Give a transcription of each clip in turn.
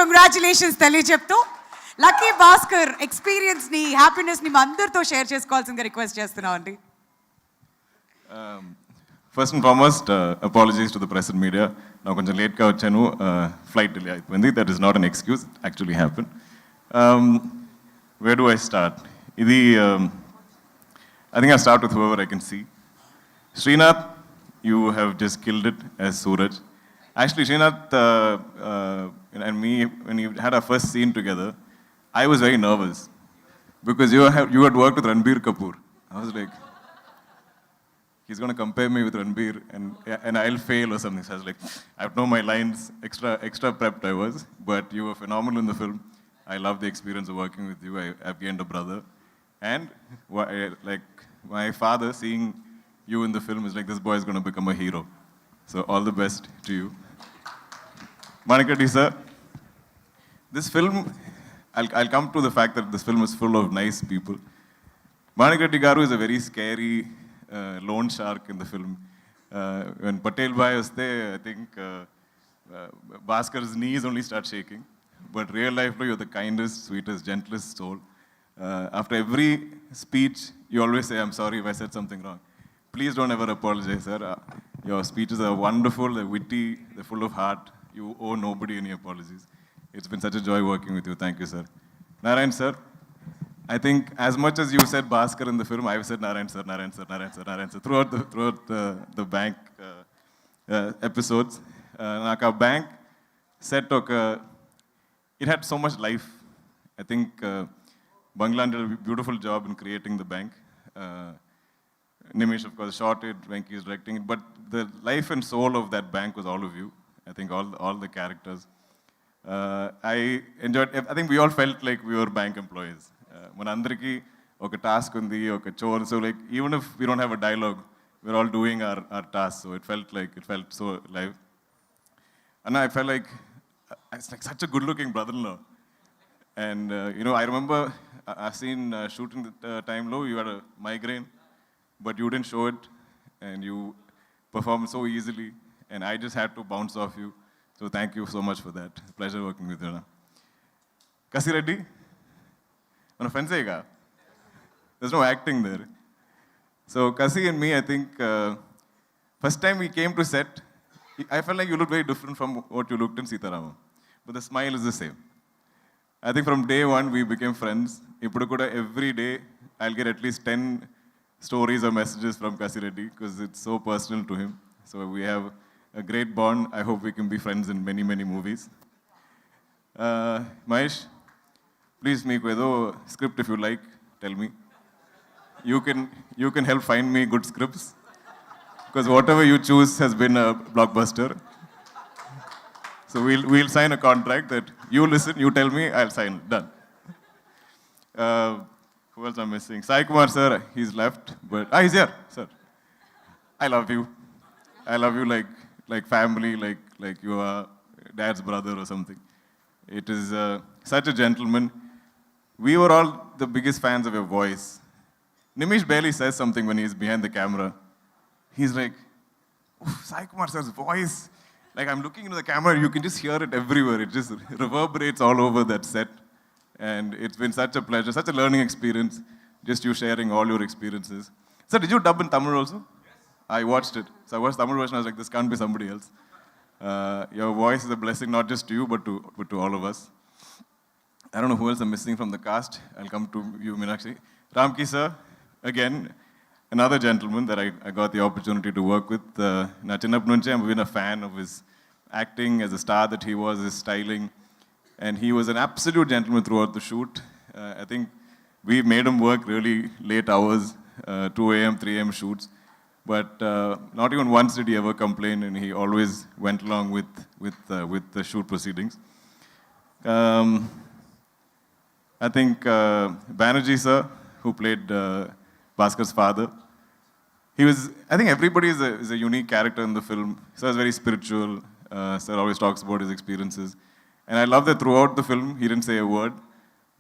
Congratulations తెలియజెప్తూ lucky Bhaskar experience ని happiness ని మా అందరితో షేర్ చేసుకోవాల్సిందిగా రిక్వెస్ట్ చేస్తున్నాం అండి. First and foremost apologies to the press and media. నాకు కొంచెం లేట్గా వచ్చాను, ఫ్లైట్ డిలే అయిపోయింది. That is not an excuse, actually happen. Wear do I start? ఇది I think I'll start with whoever I can see. Srinath, you have just killed it as Suraj. Actually, Srinath and me, when we had our first scene together, I was very nervous because you had worked with Ranbir Kapoor. I was like, he's going to compare me with Ranbir and I'll fail or something. So I was like, I have to know my lines, extra prepped I was, but you were phenomenal in the film. I love the experience of working with you. I've gained a brother. And like my father seeing you in the film is like, this boy is going to become a hero. So all the best to you. Manikadi sir, this film, I'll come to the fact that this film is full of nice people. Manikadi Garu is a very scary loan shark in the film. When Patel Bhai was there, I think Bhaskar's knees only start shaking. But real life, you're the kindest, sweetest, gentlest soul. After every speech, you always say, I'm sorry if I said something wrong. Please don't ever apologize, sir. Your speeches are wonderful, they're witty, they're full of heart. You owe nobody any apologies. It's been such a joy working with you. Thank you, sir. Narayan, sir. I think as much as you said Bhaskar in the film, I've said Narayan, sir, Narayan, sir, Narayan, sir, Narayan, sir. Throughout the bank episodes. Naga bank set it had so much life. I think Banglan did a beautiful job in creating the bank. Nimish, of course, shot it, Venky is directing it, but the life and soul of that bank was all of you. I think all the characters. I enjoyed, I think we all felt like we were bank employees. Manandriki, oka task undi, oka chore, so like, even if we don't have a dialogue, we're all doing our tasks, so it felt so live. And I felt like, it's like such a good-looking brother-in-law. And, I remember I've seen shooting the time low, you had a migraine, but you didn't show it, and you performed so easily, and I just had to bounce off you. So thank you so much for that. It's a pleasure working with you. Kasi Reddy, on a fence, there's no acting there. So Kasi and me, I think, first time we came to set, I felt like you looked very different from what you looked in Sitaramam, but the smile is the same. I think from day one, we became friends. Every day, I'll get at least 10 stories or messages from Kasi Reddy because it's so personal to him. So we have a great bond. I hope we can be friends in many, many movies. Mahesh, please make a script if you like. Tell me. You can help find me good scripts because whatever you choose has been a blockbuster. So we'll sign a contract that you listen, you tell me, I'll sign. Done. Who else I'm missing? Sai Kumar sir, he's left, but he's here, sir. I love you. I love you like family, like you are dad's brother or something. It is such a gentleman. We were all the biggest fans of your voice. Nimish barely says something when he's behind the camera. He's like, Sai Kumar sir's voice. Like I'm looking into the camera, you can just hear it everywhere. It just reverberates all over that set. And it's been such a pleasure, such a learning experience, just you sharing all your experiences. Sir, did you dub in Tamil also? Yes. I watched it. So I watched Tamil version, I was like, this can't be somebody else. Your voice is a blessing, not just to you, but to all of us. I don't know who else I'm missing from the cast. I'll come to you, Meenakshi. Ramki sir, again, another gentleman that I got the opportunity to work with. Na chinnappu nunchi I've been a fan of his acting, as a star that he was, his styling. And he was an absolute gentleman throughout the shoot. I think we made him work really late hours, 2 a.m., 3 a.m. shoots. But not even once did he ever complain, and he always went along with the shoot proceedings. I think Banerjee sir, who played Bhaskar's father, I think everybody is a unique character in the film. Sir is very spiritual. Sir always talks about his experiences. And I love that throughout the film, he didn't say a word.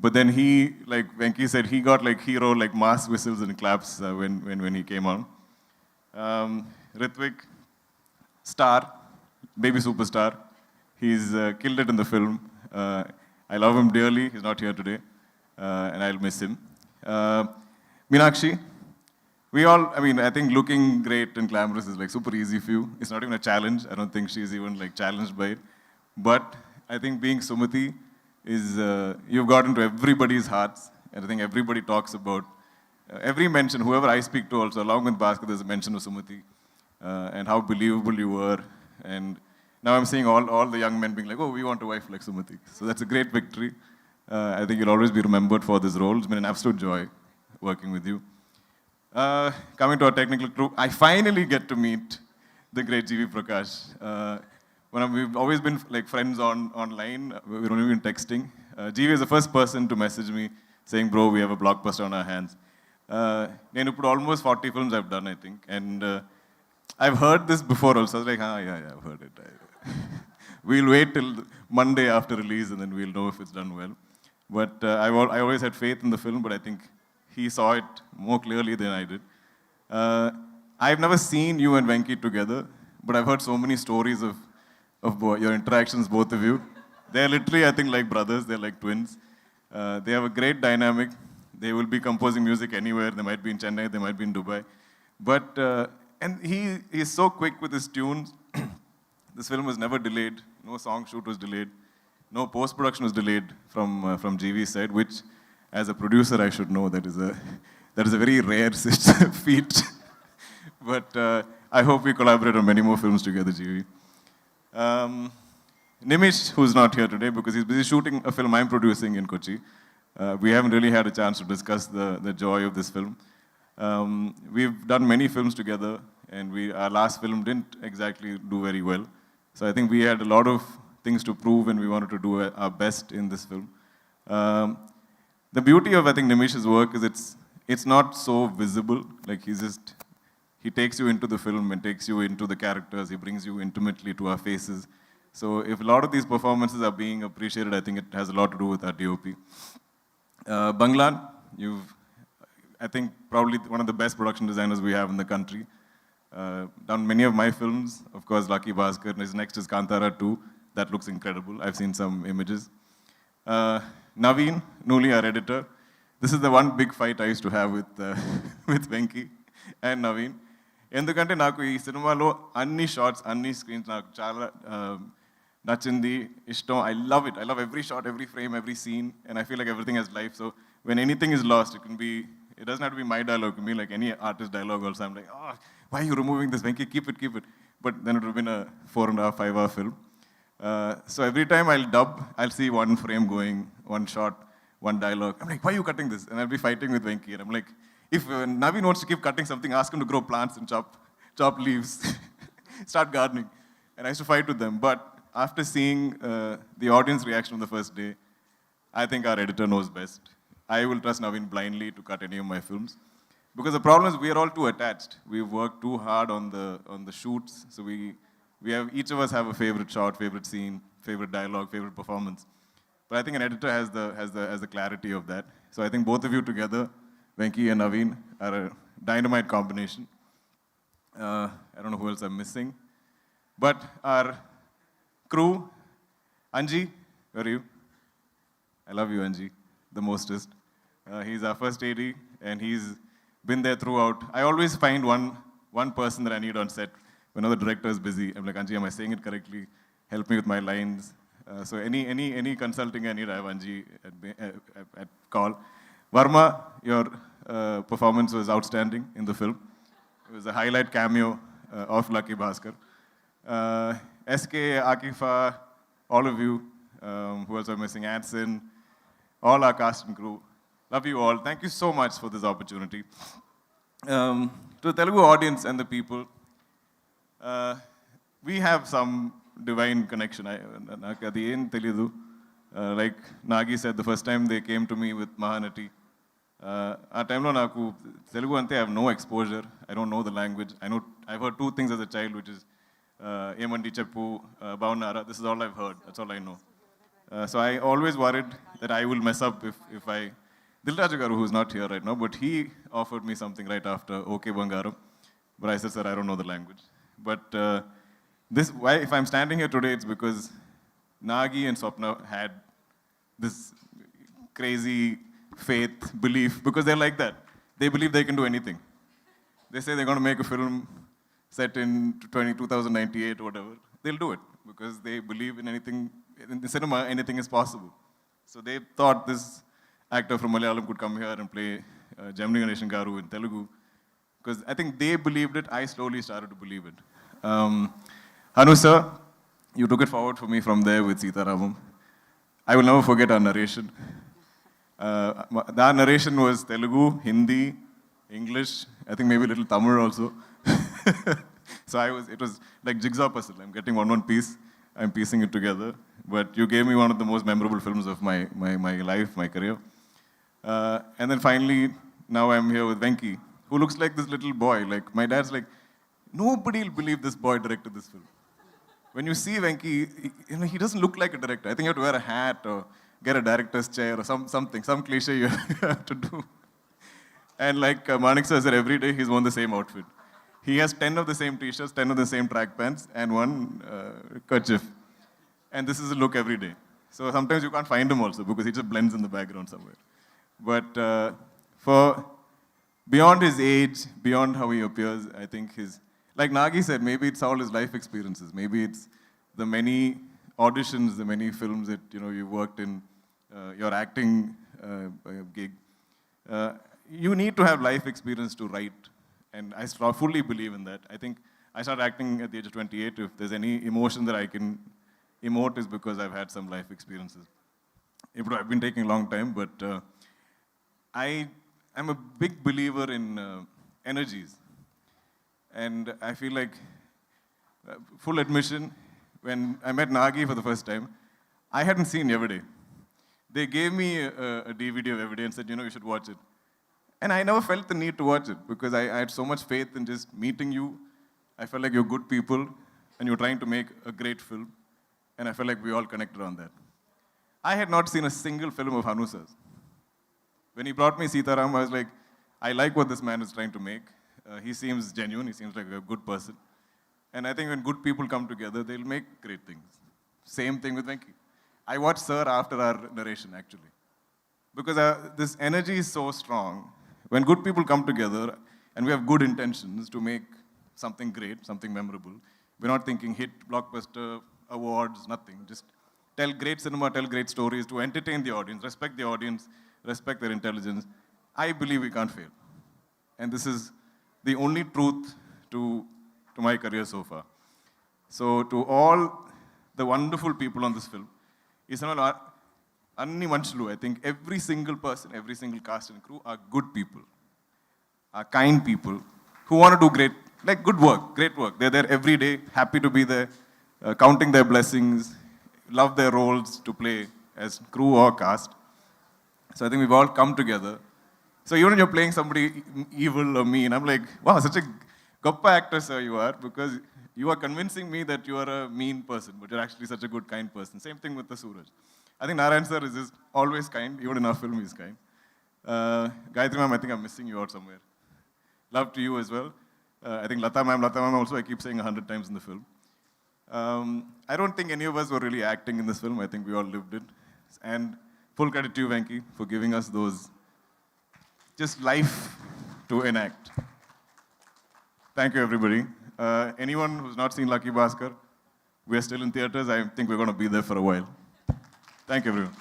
But then he, like Venky said, he got like hero, like mass whistles and claps when he came on. Ritwik, star, baby superstar. He's killed it in the film. I love him dearly. He's not here today, and I'll miss him. Meenakshi, we all, I mean, I think looking great and glamorous is like super easy for you. It's not even a challenge. I don't think she's even like challenged by it. But I think being Sumati is, you've got into everybody's hearts. And I think everybody talks about, every mention, whoever I speak to also, along with Bhaskar, there's a mention of Sumati and how believable you were. And now I'm seeing all the young men being like, oh, we want a wife like Sumati. So that's a great victory. I think you'll always be remembered for this role. It's been an absolute joy working with you. Coming to our technical crew, I finally get to meet the great GV Prakash. We've always been like friends online. We've only been texting. GV is the first person to message me saying, bro, we have a blockbuster on our hands. Nenu put almost 40 films I've done, I think. And I've heard this before also. I was like, yeah, I've heard it. We'll wait till Monday after release and then we'll know if it's done well. But I always had faith in the film, but I think he saw it more clearly than I did. I've never seen you and Venky together, but I've heard so many stories of your interactions, both of you. They're literally, I think, like brothers. They're like twins. They have a great dynamic. They will be composing music anywhere. They might be in Chennai. They might be in Dubai. But, and he is so quick with his tunes. This film was never delayed. No song shoot was delayed. No post-production was delayed from GV's side, which, as a producer, I should know that is a very rare feat. But I hope we collaborate on many more films together, GV. Nimish, who's not here today because he's busy shooting a film I'm producing in Kochi. We haven't really had a chance to discuss the joy of this film. We've done many films together, and our last film didn't exactly do very well. So I think we had a lot of things to prove, and we wanted to do our best in this film. The beauty of, I think, Nimish's work is it's not so visible. Like he takes you into the film and takes you into the characters. He brings you intimately to our faces. So if a lot of these performances are being appreciated, I think it has a lot to do with our DOP. Banglan, I think, probably one of the best production designers we have in the country. Done many of my films. Of course, Lucky Bhaskar. His next is Kantara 2. That looks incredible. I've seen some images. Naveen, Nuli, our editor. This is the one big fight I used to have with Venky and Naveen. ఎందుకంటే నాకు ఈ సినిమాలో అన్ని shorts అన్ని screens నాకు చాలా నచ్చింది ఇష్టం. I love it. I love every shot, every frame, every scene, and I feel like everything has life. So when anything is lost, it doesn't have to be my dialogue. It can be like any artist dialogue also. I'm like, oh, why are you removing this, Venky? Keep it. But then it would have been a 4.5, 5-hour film. So every time I'll dub, I'll see one frame going, one shot, one dialogue. I'm like, why are you cutting this? And I'll be fighting with Venky. And I'm like, if Naveen wants to keep cutting something, ask him to grow plants and chop leaves, start gardening. And I used to fight with them. But after seeing the audience reaction on the first day, I think our editor knows best. I will trust Naveen blindly to cut any of my films. Because the problem is we are all too attached. We've worked too hard on the shoots. So each of us have a favorite shot, favorite scene, favorite dialogue, favorite performance. But I think an editor has the clarity of that. So I think both of you together, Venky and Naveen, are a dynamite combination. I don't know who else I'm missing. But our crew, Anji, where are you? I love you, Anji, the mostest. He's our first AD, and he's been there throughout. I always find one person that I need on set. Whenever the director is busy, I'm like, Anji, am I saying it correctly? Help me with my lines. So any consulting I need, I have Anji at call. Varma, your performance was outstanding in the film. It was a highlight cameo of Lucky Bhaskar. SK, Akifa, all of you, who else are missing, Adson, all our cast and crew. Love you all. Thank you so much for this opportunity. To the Telugu audience and the people, we have some divine connection. Like Nagi said, the first time they came to me with Mahanati, ఆ టైంలో నాకు తెలుగు అంతే I have no exposure, I don't know the language. I've heard two things as a child, which is ఏమండి చెప్పు, బాగున్నారా. This is all I've heard. That's all I know. So I always worried that I will mess up if I... Dilraju garu, who's not here right now, but he offered me something right after Okay Bangaram. But I said, sir, I don't know the language. But if I'm standing here today, it's because Nagi and Swapna had this crazy faith, belief, because they're like that. They believe they can do anything. They say they're going to make a film set in 2098 or whatever. They'll do it because they believe in anything. In the cinema, anything is possible. So they thought this actor from Malayalam could come here and play Gemini Ganeshan Garu in Telugu. Because I think they believed it, I slowly started to believe it. Hanu sir, you took it forward for me from there with Sita Ramam. I will never forget our narration. Our narration was Telugu, Hindi, English, I think maybe a little Tamil also. So it was like jigsaw puzzle. I'm getting one piece, I'm piecing it together. But you gave me one of the most memorable films of my life, my career. And then finally, now I'm here with Venky, who looks like this little boy. Like, my dad's like, nobody will believe this boy directed this film. When you see Venky, he doesn't look like a director. I think you have to wear a hat or get a director's chair or something, some cliche you have to do. And like Manik sir said, every day he's worn the same outfit. He has 10 of the same t-shirts, 10 of the same track pants, and one kerchief. And this is a look every day. So sometimes you can't find him also because he just blends in the background somewhere. But for beyond his age, beyond how he appears, I think like Nagi said, maybe it's all his life experiences. Maybe it's the many auditions, the many films that you worked in, your acting gig. You need to have life experience to write, and I fully believe in that. I think I started acting at the age of 28. If there's any emotion that I can emote, is because I've had some life experiences. I've been taking a long time, but I'm a big believer in energies. And I feel like, full admission, when I met Nagi for the first time, I hadn't seen Everyday. They gave me a DVD of Everyday and said, you should watch it. And I never felt the need to watch it because I had so much faith in just meeting you. I felt like you're good people and you're trying to make a great film. And I felt like we all connected on that. I had not seen a single film of Hanu sir's. When he brought me Sitaram, I was like, I like what this man is trying to make. He seems genuine, he seems like a good person. And I think when good people come together, they'll make great things. Same thing with Venky. I watched Sir after our narration, actually. Because this energy is so strong. When good people come together and we have good intentions to make something great, something memorable, we're not thinking hit, blockbuster, awards, nothing. Just tell great cinema, tell great stories to entertain the audience, respect their intelligence. I believe we can't fail. And this is the only truth to my career so far. So to all the wonderful people on this film, I think every single person, every single cast and crew are good people, are kind people who want to do good work, great work. They're there every day, happy to be there, counting their blessings, love their roles to play as crew or cast. So I think we've all come together. So even when you're playing somebody evil or mean, I'm like, wow, such a goppa actor, sir, you are, because you are convincing me that you are a mean person, but you're actually such a good, kind person. Same thing with the Suraj. I think Narayan sir is just always kind, even in our film he's kind. Gayatri ma'am, I think I'm missing you out somewhere. Love to you as well. I think Lata ma'am also, I keep saying 100 times in the film. I don't think any of us were really acting in this film. I think we all lived it. And full credit to you, Venky, for giving us those, just life to enact. Thank you, everybody. Anyone who's not seen Lucky Bhaskar, we're still in theaters. I think we're going to be there for a while. Thank you, everyone.